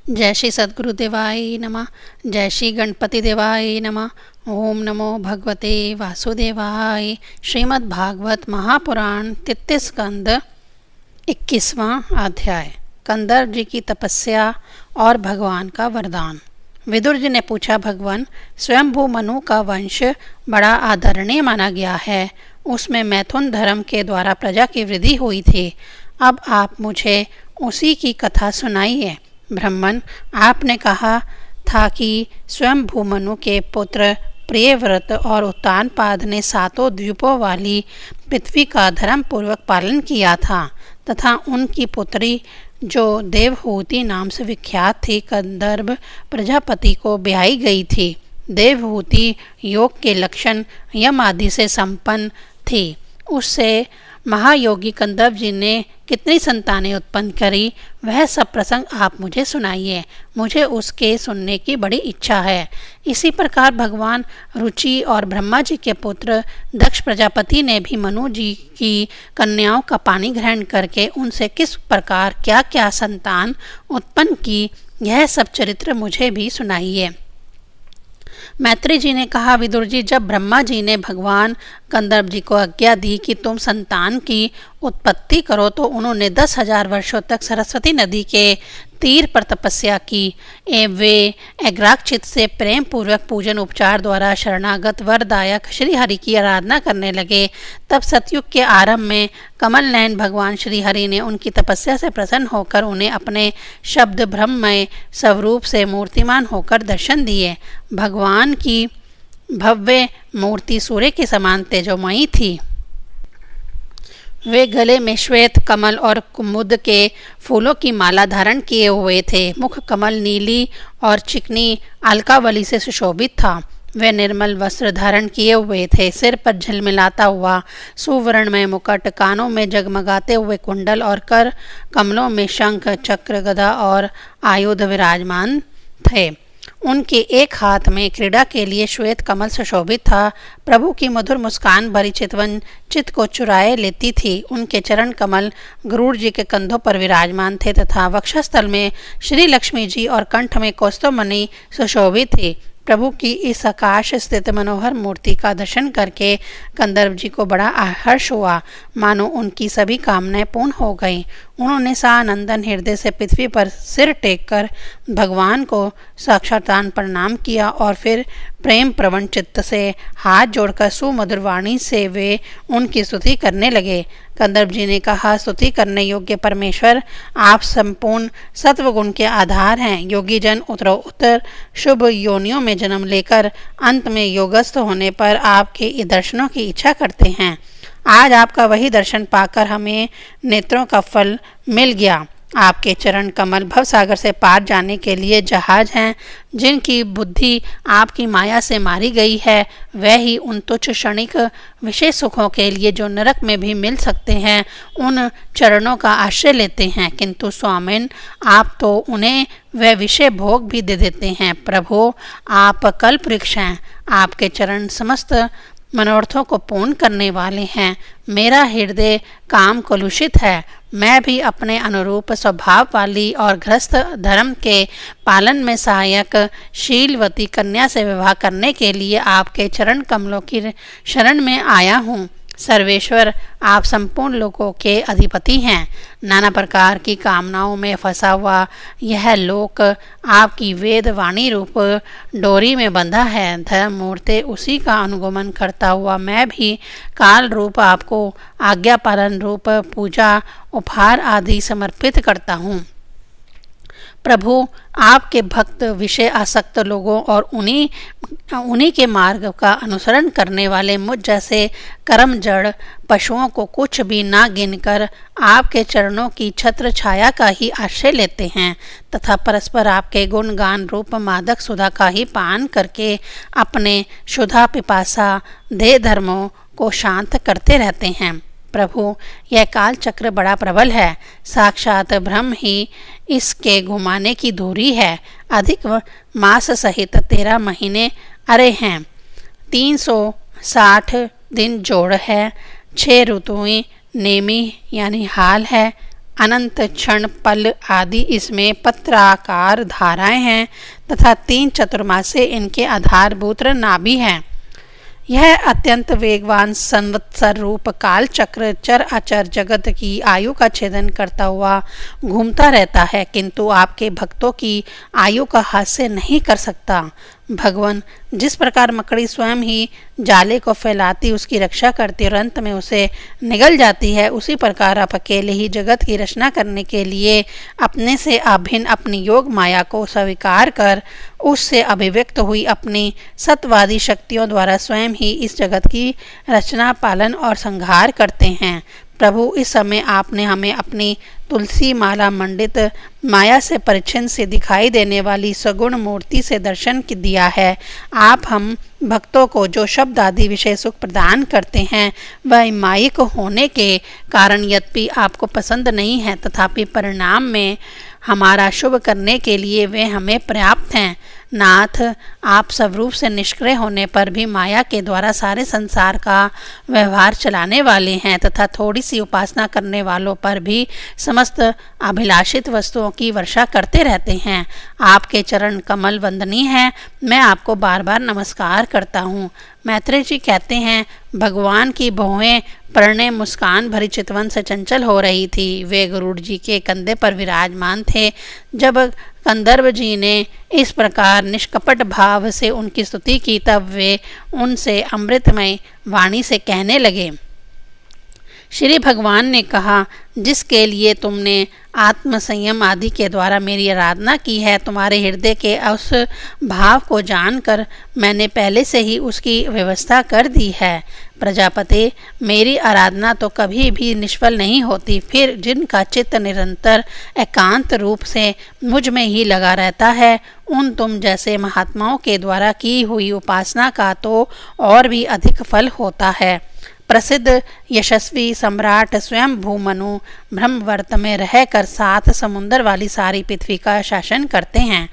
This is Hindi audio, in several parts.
जय श्री सद्गुरुदेवाय नमः। जय श्री गणपति देवाय नमः। ओम नमो भगवते वासुदेवाय। श्रीमद् भागवत महापुराण तृतीय स्कंद 21वां अध्याय। कंदर्प जी की तपस्या और भगवान का वरदान। विदुर जी ने पूछा, भगवान, स्वयंभू मनु का वंश बड़ा आदरणीय माना गया है। उसमें मैथुन धर्म के द्वारा प्रजा की वृद्धि हुई थी। अब आप मुझे उसी की कथा सुनाइए। ब्राह्मण, आपने कहा था कि स्वयं भूमनु के पुत्र प्रियव्रत और उत्तानपाद ने 7 द्वीपों वाली पृथ्वी का धर्म पूर्वक पालन किया था तथा उनकी पुत्री जो देवहूति नाम से विख्यात थी कंदर्प प्रजापति को ब्याही गई थी। देवहूति योग के लक्षण यम आदि से संपन्न थी। उससे महायोगी कंदर्प जी ने कितनी संतानें उत्पन्न करी, वह सब प्रसंग आप मुझे सुनाइए। मुझे उसके सुनने की बड़ी इच्छा है। इसी प्रकार भगवान रुचि और ब्रह्मा जी के पुत्र दक्ष प्रजापति ने भी मनु जी की कन्याओं का पानी ग्रहण करके उनसे किस प्रकार क्या क्या संतान उत्पन्न की, यह सब चरित्र मुझे भी सुनाइए। मैत्री जी ने कहा, विदुर जी, जब ब्रह्मा जी ने भगवान कंदर्प जी को आज्ञा दी कि तुम संतान की उत्पत्ति करो तो उन्होंने 10,000 वर्षों तक सरस्वती नदी के तीर पर तपस्या की। वे एग्राक्षित से प्रेम पूर्वक पूजन उपचार द्वारा शरणागत वरदायक श्री हरि की आराधना करने लगे। तब सतयुग के आरंभ में कमल नयन भगवान श्री हरि ने उनकी तपस्या से प्रसन्न होकर उन्हें अपने शब्द ब्रह्ममय स्वरूप से मूर्तिमान होकर दर्शन दिए। भगवान की भव्य मूर्ति सूर्य के समान तेजोमयी थी। वे गले में श्वेत कमल और कुमुद के फूलों की माला धारण किए हुए थे। मुख कमल नीली और चिकनी अलकावली से सुशोभित था। वे निर्मल वस्त्र धारण किए हुए थे। सिर पर झिलमिलाता हुआ सुवर्णमय मुकुट, कानों में जगमगाते हुए कुंडल और कर कमलों में शंख चक्र गदा और आयुध विराजमान थे। उनके एक हाथ में क्रीड़ा के लिए श्वेत कमल सुशोभित था। प्रभु की मधुर मुस्कान भरी चितवन चित्त को चुराए लेती थी। उनके चरण कमल गरुड़ जी के कंधों पर विराजमान थे तथा वक्षस्थल में श्री लक्ष्मी जी और कंठ में कौस्तुभमणि सुशोभित थी। प्रभु की इस आकाश स्थित मनोहर मूर्ति का दर्शन करके कंदर्प जी को बड़ा हर्ष हुआ, मानो उनकी सभी कामनाएं पूर्ण हो गईं। उन्होंने सानंदन हृदय से पृथ्वी पर सिर टेककर भगवान को साक्षात्कार प्रणाम किया और फिर प्रेम प्रवण चित्त से हाथ जोड़कर सुमधुर वाणी से वे उनकी स्तुति करने लगे। कंदर्प जी ने कहा, स्तुति करने योग्य परमेश्वर, आप संपूर्ण सत्वगुण के आधार हैं। योगी जन उत्तरोत्तर शुभ योनियों में जन्म लेकर अंत में योगस्थ होने पर आपके दर्शनों की इच्छा करते हैं। आज आपका वही दर्शन पाकर हमें नेत्रों का फल मिल गया। आपके चरण कमल भवसागर से पार जाने के लिए जहाज हैं। जिनकी बुद्धि आपकी माया से मारी गई है, वह ही उन तुच्छ क्षणिक विशेष सुखों के लिए जो नरक में भी मिल सकते हैं, उन चरणों का आश्रय लेते हैं। किंतु स्वामिन, आप तो उन्हें वह विषय भोग भी दे देते हैं। प्रभु, आप कल्प वृक्ष हैं। आपके चरण समस्त मनोरथों को पूर्ण करने वाले हैं। मेरा हृदय काम कलुषित है। मैं भी अपने अनुरूप स्वभाव वाली और गृहस्थ धर्म के पालन में सहायक शीलवती कन्या से विवाह करने के लिए आपके चरण कमलों की शरण में आया हूँ। सर्वेश्वर, आप संपूर्ण लोकों के अधिपति हैं। नाना प्रकार की कामनाओं में फंसा हुआ यह लोक आपकी वेद वाणी रूप डोरी में बंधा है। धर्म मूर्ति उसी का अनुगमन करता हुआ मैं भी काल रूप आपको आज्ञा पालन रूप पूजा उपहार आदि समर्पित करता हूँ। प्रभु, आपके भक्त विषय आसक्त लोगों और उन्हीं के मार्ग का अनुसरण करने वाले मुझ जैसे कर्म जड़ पशुओं को कुछ भी ना गिनकर आपके चरणों की छत्र छाया का ही आश्रय लेते हैं तथा परस्पर आपके गुणगान रूप मादक सुधा का ही पान करके अपने क्षुधा पिपासा देह धर्मों को शांत करते रहते हैं। प्रभु, यह काल चक्र बड़ा प्रबल है। साक्षात ब्रह्म ही इसके घुमाने की धुरी है। अधिक मास सहित 13 महीने अरे हैं। 360 दिन जोड़ है। 6 ऋतुएं नेमी यानी हाल है। अनंत क्षण पल आदि इसमें पत्राकार धाराएं हैं तथा 3 चतुर्मासे इनके आधारभूत नाभि हैं। यह अत्यंत वेगवान संवत्सर रूप काल चक्र चर अचर जगत की आयु का छेदन करता हुआ घूमता रहता है, किंतु आपके भक्तों की आयु का हास्य नहीं कर सकता। भगवान, जिस प्रकार मकड़ी स्वयं ही जाले को फैलाती उसकी रक्षा करती और अंत में उसे निगल जाती है, उसी प्रकार आप अकेले ही जगत की रचना करने के लिए अपने से अभिन्न अपनी योग माया को स्वीकार कर उससे अभिव्यक्त हुई अपनी सत्वादी शक्तियों द्वारा स्वयं ही इस जगत की रचना, पालन और संहार करते हैं। प्रभु, इस समय आपने हमें अपनी तुलसी माला मंडित माया से परिच्छिन्न से दिखाई देने वाली सगुण मूर्ति से दर्शन दिया है। आप हम भक्तों को जो शब्द आदि विषय सुख प्रदान करते हैं वह मायिक होने के कारण यद्यपि आपको पसंद नहीं है, तथापि परिणाम में हमारा शुभ करने के लिए वे हमें पर्याप्त हैं। नाथ, आप स्वरूप से निष्क्रिय होने पर भी माया के द्वारा सारे संसार का व्यवहार चलाने वाले हैं तथा थोड़ी सी उपासना करने वालों पर भी समस्त अभिलाषित वस्तुओं की वर्षा करते रहते हैं। आपके चरण कमल वंदनीय हैं, मैं आपको बार बार नमस्कार करता हूँ। मैत्रेय जी कहते हैं, भगवान की भौहें प्रणय मुस्कान भरी चितवन से चंचल हो रही थी। वे गरुड़ जी के कंधे पर विराजमान थे। जब कंदर्व जी ने इस प्रकार निष्कपट भाव से उनकी स्तुति की, तब वे उनसे अमृतमय वाणी से कहने लगे। श्री भगवान ने कहा, जिसके लिए तुमने आत्म संयम आदि के द्वारा मेरी आराधना की है, तुम्हारे हृदय के उस भाव को जानकर मैंने पहले से ही उसकी व्यवस्था कर दी है। प्रजापति, मेरी आराधना तो कभी भी निष्फल नहीं होती, फिर जिनका चित्त निरंतर एकांत रूप से मुझ में ही लगा रहता है, उन तुम जैसे महात्माओं के द्वारा की हुई उपासना का तो और भी अधिक फल होता है। प्रसिद्ध यशस्वी सम्राट स्वयं भूमनु ब्रह्मवर्त में रहकर 7 समुंदर वाली सारी पृथ्वी का शासन करते हैं।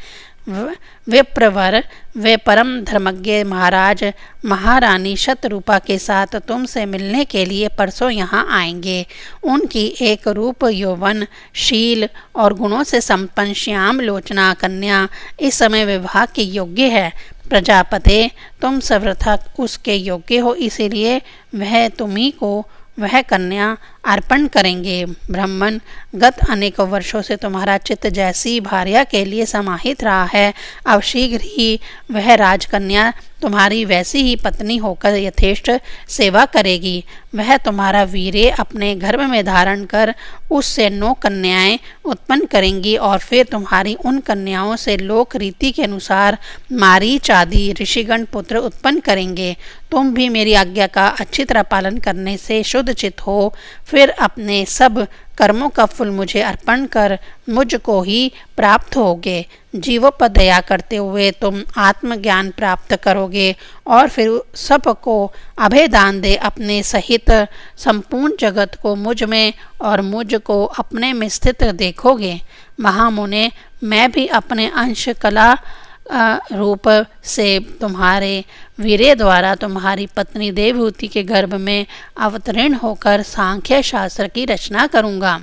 विप्रवर, वे परम धर्मज्ञ महाराज महारानी शतरूपा के साथ तुमसे मिलने के लिए परसों यहाँ आएंगे। उनकी एक रूप, यौवन, शील और गुणों से संपन्न श्याम लोचना कन्या इस समय विवाह के योग्य है। प्रजापते, तुम सर्वथा उसके योग्य हो, इसीलिए वह तुम्ही को वह कन्या अर्पण करेंगे। ब्राह्मण, गत अनेकों वर्षों से तुम्हारा चित्त जैसी भार्या के लिए समाहित रहा है, अब शीघ्र ही वह राजकन्या तुम्हारी वैसी ही पत्नी होकर यथेष्ट सेवा करेगी। वह तुम्हारा वीर्य अपने गर्भ में धारण कर उससे 9 कन्याएं उत्पन्न करेंगी और फिर तुम्हारी उन कन्याओं से लोक रीति के अनुसार मारीच आदि ऋषिगण पुत्र उत्पन्न करेंगे। तुम भी मेरी आज्ञा का अच्छी तरह पालन करने से शुद्ध चित्त हो, फिर अपने सब कर्मों का फल मुझे अर्पण कर मुझको ही प्राप्त होगे। जीवों पर दया करते हुए तुम आत्मज्ञान प्राप्त करोगे और फिर सबको अभय दान दे अपने सहित संपूर्ण जगत को मुझ में और मुझको अपने में स्थित देखोगे। महामुने, मैं भी अपने अंश कला रूप से तुम्हारे वीर्य द्वारा तुम्हारी पत्नी देवहूति के गर्भ में अवतीर्ण होकर सांख्य शास्त्र की रचना करूँगा।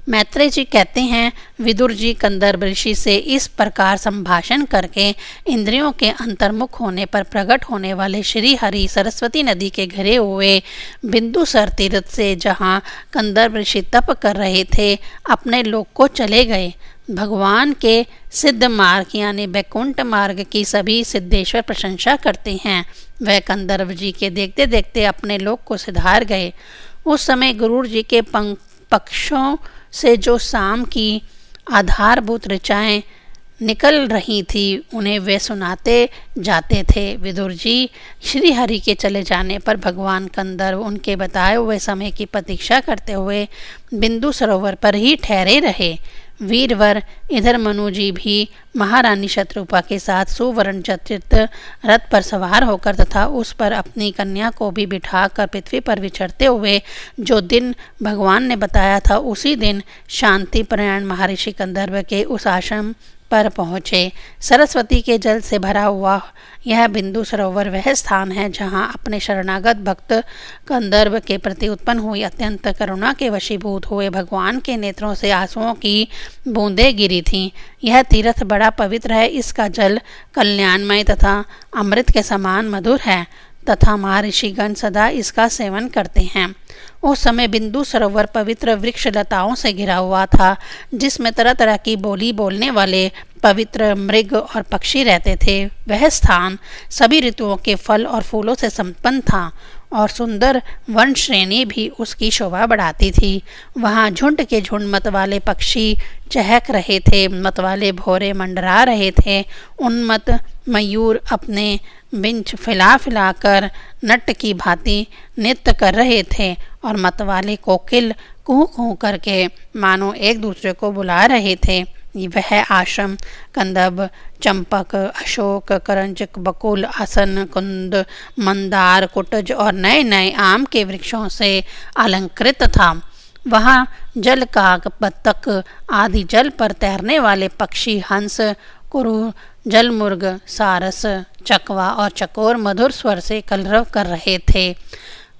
मैत्रेय जी कहते हैं, विदुर जी कंदर्प ऋषि से इस प्रकार संभाषण करके इंद्रियों के अंतर्मुख होने पर प्रकट होने वाले श्री हरि सरस्वती नदी के घिरे हुए बिंदुसर तीर्थ से, जहाँ कंदर्प ऋषि तप कर रहे थे, अपने लोक को चले गए। भगवान के सिद्ध मार्ग यानी वैकुंठ मार्ग की सभी सिद्धेश्वर प्रशंसा करते हैं। वह कंदर्प जी के देखते देखते अपने लोक को सिधार गए। उस समय गरुड़ जी के पक्षों से जो शाम की आधारभूत ऋचाएँ निकल रही थी, उन्हें वे सुनाते जाते थे। विदुर जी, श्री हरि के चले जाने पर भगवान कंदर्प उनके बताए हुए समय की प्रतीक्षा करते हुए बिंदु सरोवर पर ही ठहरे रहे। वीरवर, इधर मनु जी भी महारानी शतरूपा के साथ सुवर्ण चर्चित रथ पर सवार होकर तथा उस पर अपनी कन्या को भी बिठाकर पृथ्वी पर विचरते हुए जो दिन भगवान ने बताया था, उसी दिन शांति परायण महर्षि कंदर्प के उस आश्रम पर पहुँचे। सरस्वती के जल से भरा हुआ यह बिंदु सरोवर वह स्थान है जहाँ अपने शरणागत भक्त कंदर्प के प्रति उत्पन्न हुई अत्यंत करुणा के वशीभूत हुए भगवान के नेत्रों से आंसुओं की बूंदें गिरी थीं। यह तीर्थ बड़ा पवित्र है, इसका जल कल्याणमय तथा अमृत के समान मधुर है तथा महर्षिगण सदा इसका सेवन करते हैं। उस समय बिंदु सरोवर पवित्र वृक्ष लताओं से घिरा हुआ था, जिसमें तरह तरह की बोली बोलने वाले पवित्र मृग और पक्षी रहते थे। वह स्थान सभी ऋतुओं के फल और फूलों से संपन्न था और सुंदर वन श्रेणी भी उसकी शोभा बढ़ाती थी। वहाँ झुंड के झुंड मतवाले पक्षी चहक रहे थे, मतवाले भौरे मंडरा रहे थे, उन्मत्त मयूर अपने बिंच फैला फैलाकर नट की भांति नृत्य कर रहे थे और मतवाले कोकिल कुहू कुहू करके मानो एक दूसरे को बुला रहे थे। वह आश्रम कंदब, चंपक, अशोक, करंजक, बकुल, आसन, कुंद, मंदार, कुटज और नए नए आम के वृक्षों से अलंकृत था। वहाँ जल काक, बत्तख आदि जल पर तैरने वाले पक्षी, हंस, कुरु, जलमुर्ग, सारस, चकवा और चकोर मधुर स्वर से कलरव कर रहे थे।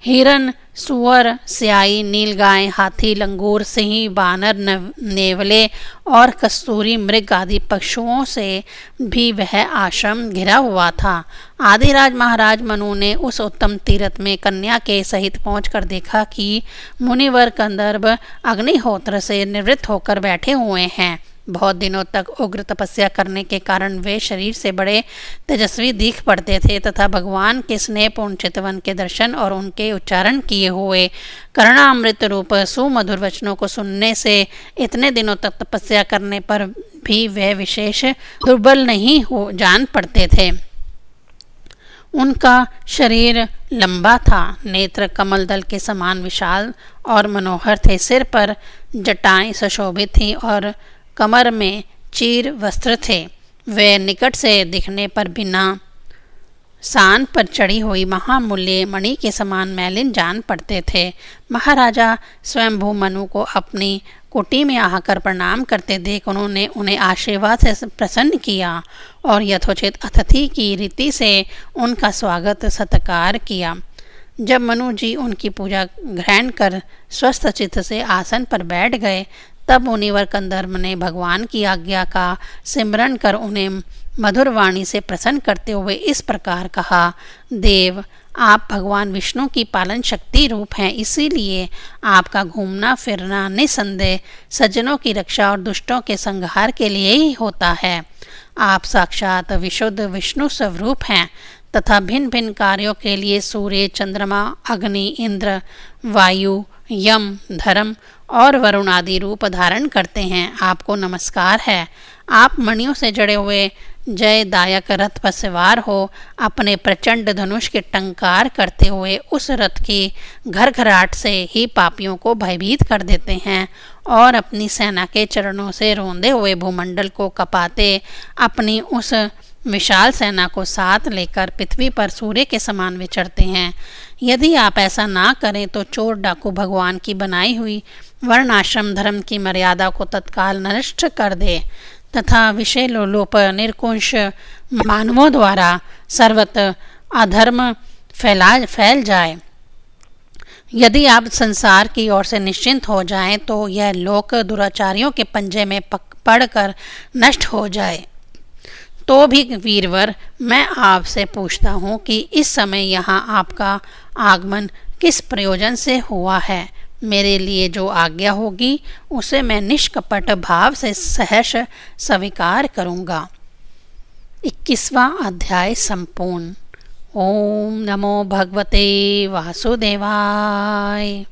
हिरन, सुअर, स्याही, नीलगाय, हाथी, लंगूर, सिंह, बानर, नेवले और कस्तूरी मृग आदि पशुओं से भी वह आश्रम घिरा हुआ था। आदिराज महाराज मनु ने उस उत्तम तीर्थ में कन्या के सहित पहुंचकर देखा कि मुनिवर कंदर्प अग्निहोत्र से निवृत्त होकर बैठे हुए हैं। बहुत दिनों तक उग्र तपस्या करने के कारण वे शरीर से बड़े तेजस्वी दिख पड़ते थे तथा भगवान के स्नेहपूर्ण चितवन के दर्शन और उनके उच्चारण किए हुए करुणामृत रूप सुमधुर वचनों को सुनने से इतने दिनों तक तपस्या करने पर भी वे विशेष दुर्बल नहीं हो जान पड़ते थे। उनका शरीर लंबा था, नेत्र कमल दल के समान विशाल और मनोहर थे, सिर पर जटाएं सुशोभित थीं और कमर में चीर वस्त्र थे। वे निकट से दिखने पर बिना सान पर चढ़ी हुई महामूल्य मणि के समान मैलिन जान पड़ते थे। महाराजा स्वयंभू मनु को अपनी कुटी में आकर प्रणाम करते देख उन्होंने उन्हें आशीर्वाद से प्रसन्न किया और यथोचित अतिथि की रीति से उनका स्वागत सत्कार किया। जब मनु जी उनकी पूजा ग्रहण कर स्वस्थ चित्त से आसन पर बैठ गए, तब मुनिवर कंदर्प ने भगवान की आज्ञा का सिमरन कर उन्हें मधुर वाणी से प्रसन्न करते हुए इस प्रकार कहा, देव, आप भगवान विष्णु की पालन शक्ति रूप हैं, इसीलिए आपका घूमना फिरना निसंदेह सज्जनों की रक्षा और दुष्टों के संहार के लिए ही होता है। आप साक्षात विशुद्ध विष्णु स्वरूप हैं तथा भिन्न भिन्न कार्यों के लिए सूर्य, चंद्रमा, अग्नि, इंद्र, वायु, यम, धर्म और वरुण आदि रूप धारण करते हैं। आपको नमस्कार है। आप मणियों से जड़े हुए जयदायक रथ पर सवार हो अपने प्रचंड धनुष के टंकार करते हुए उस रथ की घरघराहट से ही पापियों को भयभीत कर देते हैं और अपनी सेना के चरणों से रोंदे हुए भूमंडल को कपाते अपनी उस विशाल सेना को साथ लेकर पृथ्वी पर सूर्य के समान विचरते हैं। यदि आप ऐसा ना करें तो चोर डाकू भगवान की बनाई हुई वर्णाश्रम धर्म की मर्यादा को तत्काल नष्ट कर दे तथा विषय लोलोप निरकुंश मानवों द्वारा सर्वत्र अधर्म फैल जाए। यदि आप संसार की ओर से निश्चिंत हो जाएं तो यह लोक दुराचारियों के पंजे में पड़कर नष्ट हो जाए। तो भी वीरवर, मैं आपसे पूछता हूँ कि इस समय यहाँ आपका आगमन किस प्रयोजन से हुआ है। मेरे लिए जो आज्ञा होगी उसे मैं निष्कपट भाव से सहर्ष स्वीकार करूँगा। 21वां अध्याय संपूर्ण। ओम नमो भगवते वासुदेवाय।